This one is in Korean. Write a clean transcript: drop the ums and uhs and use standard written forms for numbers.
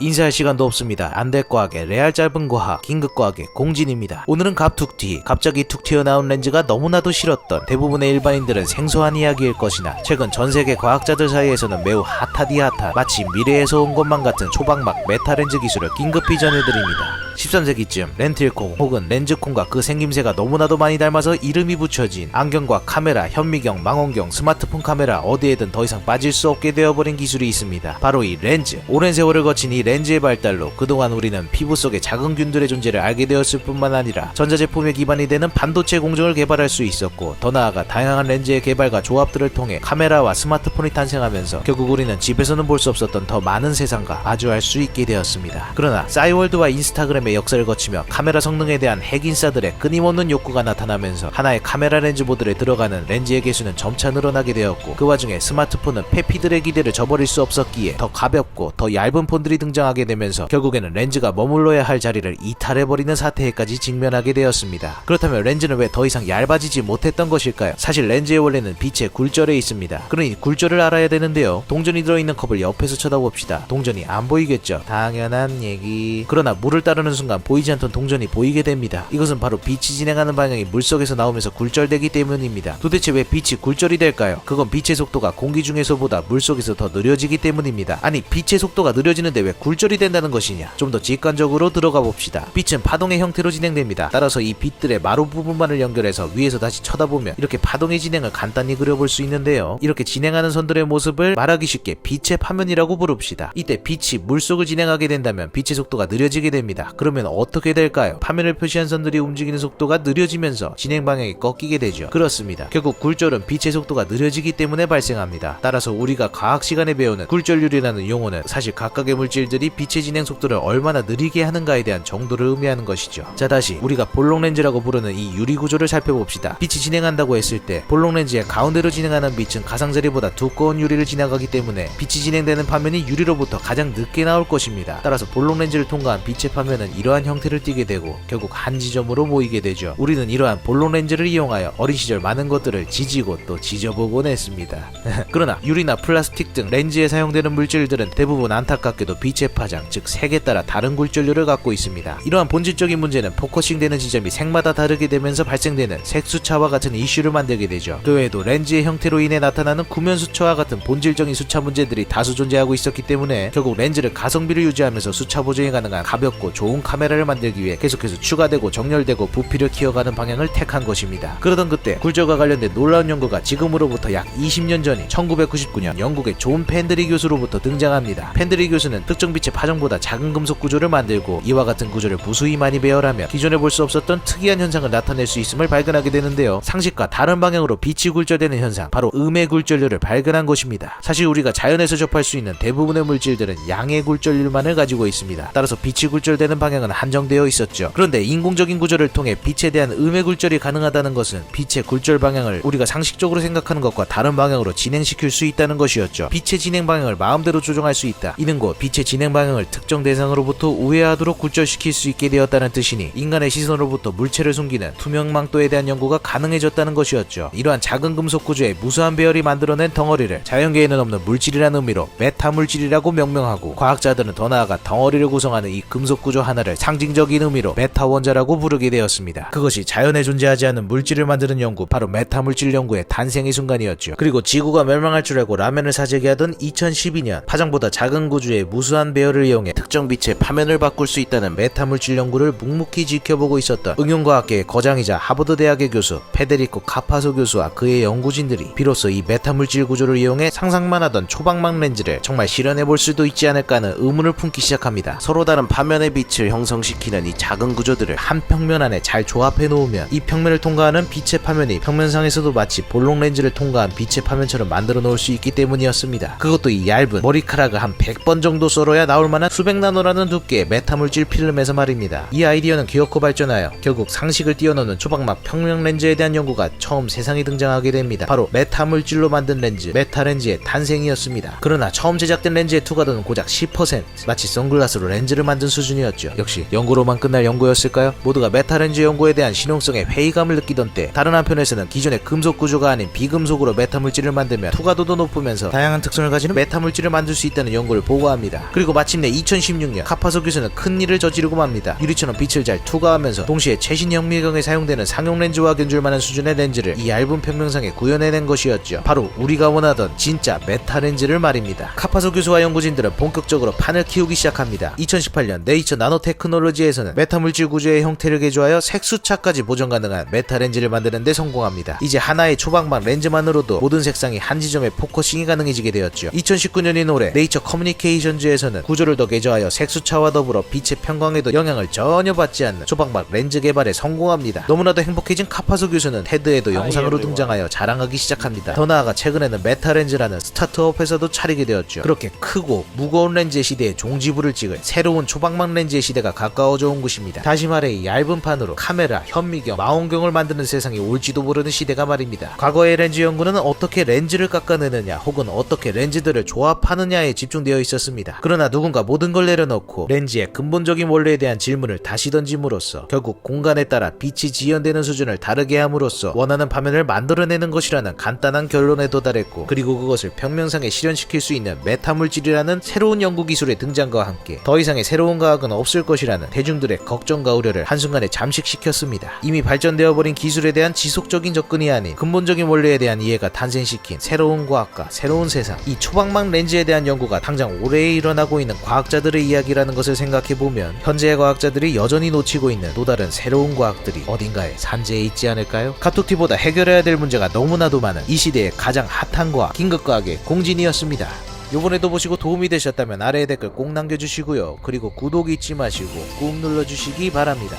인사할 시간도 없습니다. 안될 과학의 레알 짧은 과학, 긴급 과학의 공진입니다. 오늘은 갑자기 툭 튀어나온 렌즈가 너무나도 싫었던 대부분의 일반인들은 생소한 이야기일 것이나 최근 전세계 과학자들 사이에서는 매우 핫하디핫한 마치 미래에서 온 것만 같은 초박막 메타렌즈 기술을 긴급히 전해드립니다. 13세기쯤 렌틸콩 혹은 렌즈콩과 그 생김새가 너무나도 많이 닮아서 이름이 붙여진 안경과 카메라, 현미경, 망원경, 스마트폰 카메라 어디에든 더 이상 빠질 수 없게 되어버린 기술이 있습니다. 바로 이 렌즈. 오랜 세월을 거친 이 렌즈의 발달로 그동안 우리는 피부 속의 작은 균들의 존재를 알게 되었을 뿐만 아니라 전자제품의 기반이 되는 반도체 공정을 개발할 수 있었고, 더 나아가 다양한 렌즈의 개발과 조합들을 통해 카메라와 스마트폰이 탄생하면서 결국 우리는 집에서는 볼 수 없었던 더 많은 세상과 마주할 수 있게 되었습니다. 그러나 싸이월드와 인스타그램의 역사를 거치며 카메라 성능에 대한 핵인싸들의 끊임없는 욕구가 나타나면서 하나의 카메라 렌즈 모듈에 들어가는 렌즈의 개수는 점차 늘어나게 되었고, 그 와중에 스마트폰은 페피들의 기대를 저버릴 수 없었기에 더 가볍고 더 얇은 폰들이 등장하게 되면서 결국에는 렌즈가 머물러야 할 자리를 이탈해버리는 사태에까지 직면하게 되었습니다. 그렇다면 렌즈는 왜 더 이상 얇아지지 못했던 것일까요? 사실 렌즈의 원래는 빛의 굴절에 있습니다. 그러니 굴절을 알아야 되는데요. 동전이 들어있는 컵을 옆에서 쳐다봅시다. 동전이 안 보이겠죠? 당연한 얘기. 그러나 물을 따르는 순간 보이지 않던 동전이 보이게 됩니다. 이것은 바로 빛이 진행하는 방향이 물속에서 나오면서 굴절되기 때문입니다. 도대체 왜 빛이 굴절이 될까요? 그건 빛의 속도가 공기 중에서보다 물속에서 더 느려지기 때문입니다. 아니, 빛의 속도가 느려지는데 왜 굴절이 된다는 것이냐? 좀 더 직관적으로 들어가 봅시다. 빛은 파동의 형태로 진행됩니다. 따라서 이 빛들의 마루 부분만을 연결해서 위에서 다시 쳐다보면 이렇게 파동의 진행을 간단히 그려볼 수 있는데요. 이렇게 진행하는 선들의 모습을 말하기 쉽게 빛의 파면이라고 부릅시다. 이때 빛이 물속을 진행하게 된다면 빛의 속도가 느려지게 됩니다. 그러면 어떻게 될까요? 파면을 표시한 선들이 움직이는 속도가 느려지면서 진행 방향이 꺾이게 되죠. 그렇습니다. 결국 굴절은 빛의 속도가 느려지기 때문에 발생합니다. 따라서 우리가 과학 시간에 배우는 굴절률이라는 용어는 사실 각각의 물질들이 빛의 진행 속도를 얼마나 느리게 하는가에 대한 정도를 의미하는 것이죠. 자, 다시 우리가 볼록 렌즈라고 부르는 이 유리 구조를 살펴봅시다. 빛이 진행한다고 했을 때 볼록 렌즈의 가운데로 진행하는 빛은 가상자리보다 두꺼운 유리를 지나가기 때문에 빛이 진행되는 파면이 유리로부터 가장 늦게 나올 것입니다. 따라서 볼록 렌즈를 통과한 빛의 파면은 이러한 형태를 띠게 되고 결국 한 지점으로 모이게 되죠. 우리는 이러한 볼록 렌즈를 이용하여 어린 시절 많은 것들을 지지고 또 지져보곤 했습니다. 그러나 유리나 플라스틱 등 렌즈에 사용되는 물질들은 대부분 안타깝게도 빛의 파장, 즉 색에 따라 다른 굴절률을 갖고 있습니다. 이러한 본질적인 문제는 포커싱 되는 지점이 색마다 다르게 되면서 발생되는 색수차와 같은 이슈를 만들게 되죠. 그 외에도 렌즈의 형태로 인해 나타나는 구면수차와 같은 본질적인 수차 문제들이 다수 존재하고 있었기 때문에 결국 렌즈를 가성비를 유지하면서 수차 보정이 가능한 가볍고 좋은 카메라를 만들기 위해 계속해서 추가되고 정렬되고 부피를 키워가는 방향을 택한 것입니다. 그러던 그때 굴절과 관련된 놀라운 연구가 지금으로부터 약 20년 전인 1999년 영국의 존 펜드리 교수로부터 등장합니다. 펜드리 교수는 특정 빛의 파장보다 작은 금속 구조를 만들고 이와 같은 구조를 무수히 많이 배열하면 기존에 볼 수 없었던 특이한 현상을 나타낼 수 있음을 발견하게 되는데요. 상식과 다른 방향으로 빛이 굴절되는 현상, 바로 음의 굴절률을 발견한 것입니다. 사실 우리가 자연에서 접할 수 있는 대부분의 물질들은 양의 굴절률만을 가지고 있습니다. 따라서 빛이 굴절되는 방향은 한정되어 있었죠. 그런데 인공적인 구조를 통해 빛에 대한 음의 굴절이 가능하다는 것은 빛의 굴절 방향을 우리가 상식적으로 생각하는 것과 다른 방향으로 진행시킬 수 있다는 것이었죠. 빛의 진행 방향을 마음대로 조정할 수 있다. 이는 곧 빛의 진행 방향을 특정 대상으로부터 우회하도록 굴절시킬 수 있게 되었다는 뜻이니 인간의 시선으로부터 물체를 숨기는 투명 망토에 대한 연구가 가능해졌다는 것이었죠. 이러한 작은 금속 구조의 무수한 배열이 만들어낸 덩어리를 자연계에는 없는 물질이라는 의미로 메타물질이라고 명명하고, 과학자들은 더 나아가 덩어리를 구성하는 이 금속 구조 하나를 상징적인 의미로 메타원자라고 부르게 되었습니다. 그것이 자연에 존재하지 않는 물질을 만드는 연구, 바로 메타물질 연구의 탄생의 순간이었죠. 그리고 지구가 멸망할 줄 알고 라면을 사재기 하던 2012년 파장보다 작은 구조의 무수한 배열을 이용해 특정 빛의 파면을 바꿀 수 있다는 메타물질 연구를 묵묵히 지켜보고 있었던 응용과학계의 거장이자 하버드 대학의 교수 페데리코 카파소 교수와 그의 연구진들이 비로소 이 메타물질 구조를 이용해 상상만 하던 초박막 렌즈를 정말 실현해볼 수도 있지 않을까 하는 의문을 품기 시작합니다. 서로 다른 파면의 빛을 형성시키는 이 작은 구조들을 한 평면 안에 잘 조합해 놓으면 이 평면을 통과하는 빛의 파면이 평면상에서도 마치 볼록 렌즈를 통과한 빛의 파면처럼 만들어 놓을 수 있기 때문이었습니다. 그것도 이 얇은 머리카락을 한 100번 정도 썰어야 나올 만한 수백 나노라는 두께의 메타물질 필름에서 말입니다. 이 아이디어는 기어코 발전하여 결국 상식을 뛰어넘는 초박막 평면 렌즈에 대한 연구가 처음 세상에 등장하게 됩니다. 바로 메타물질로 만든 렌즈, 메타렌즈의 탄생이었습니다. 그러나 처음 제작된 렌즈의 투과도는 고작 10%, 마치 선글라스로 렌즈를 만든 수준이었죠. 역시 연구로만 끝날 연구였을까요? 모두가 메타렌즈 연구에 대한 실용성에 회의감을 느끼던 때 다른 한편에서는 기존의 금속 구조가 아닌 비금속으로 메타물질을 만들면 투과도도 높으면서 다양한 특성을 가지는 메타물질을 만들 수 있다는 연구를 보고합니다. 그리고 마침내 2016년 카파소 교수는 큰 일을 저지르고 맙니다. 유리처럼 빛을 잘 투과하면서 동시에 최신 현미경에 사용되는 상용 렌즈와 견줄만한 수준의 렌즈를 이 얇은 평면상에 구현해낸 것이었죠. 바로 우리가 원하던 진짜 메타렌즈를 말입니다. 카파소 교수와 연구진들은 본격적으로 판을 키우기 시작합니다. 2018년 네이처 나노테크놀로지에서는 메타물질 구조의 형태를 개조하여 색수차까지 보정 가능한 메타렌즈를 만드는 데 성공합니다. 이제 하나의 초방막 렌즈만으로도 모든 색상이 한 지점에 포커싱이 가능해지게 되었죠. 2019년인 올해 네이처 커뮤니케이션즈에서는 구조를 더 개조하여 색수차와 더불어 빛의 편광에도 영향을 전혀 받지 않는 초방막 렌즈 개발에 성공합니다. 너무나도 행복해진 카파소 교수는 테드에도 영상으로 등장하여 자랑하기 시작합니다. 더 나아가 최근에는 메타렌즈라는 스타트업 회사도 차리게 되었죠. 그렇게 크고 무거운 렌즈의 시대에 종지부를 찍을 새로운 초방막 렌즈의 시대가 가까워져 온 것입니다. 다시 말해 이 얇은 판으로 카메라, 현미경, 망원경을 만드는 세상이 올지도 모르는 시대가 말입니다. 과거의 렌즈 연구는 어떻게 렌즈를 깎아내느냐 혹은 어떻게 렌즈들을 조합하느냐에 집중되어 있었습니다. 그러나 누군가 모든 걸 내려놓고 렌즈의 근본적인 원리에 대한 질문을 다시 던짐으로써 결국 공간에 따라 빛이 지연되는 수준을 다르게 함으로써 원하는 화면을 만들어내는 것이라는 간단한 결론에 도달했고, 그리고 그것을 평면상에 실현시킬 수 있는 메타물질이라는 새로운 연구 기술의 등장과 함께 더 이상의 새로운 과학은 없을 것이라는 대중들의 걱정과 우려를 한순간에 잠식시켰습니다. 이미 발전되어 버린 기술에 대한 지속적인 접근이 아닌 근본적인 원리에 대한 이해가 탄생시킨 새로운 과학과 새로운 세상, 이 초방막 렌즈에 대한 연구가 당장 올해 일어나고 있는 과학자들의 이야기라는 것을 생각해보면 현재의 과학자들이 여전히 놓치고 있는 또 다른 새로운 과학들이 어딘가에 산재해 있지 않을까요? 카톡티보다 해결해야 될 문제가 너무나도 많은 이 시대의 가장 핫한 과학, 긴급과학의 공진이었습니다. 요번에도 보시고 도움이 되셨다면 아래에 댓글 꼭 남겨주시고요. 그리고 구독 잊지 마시고 꾹 눌러주시기 바랍니다.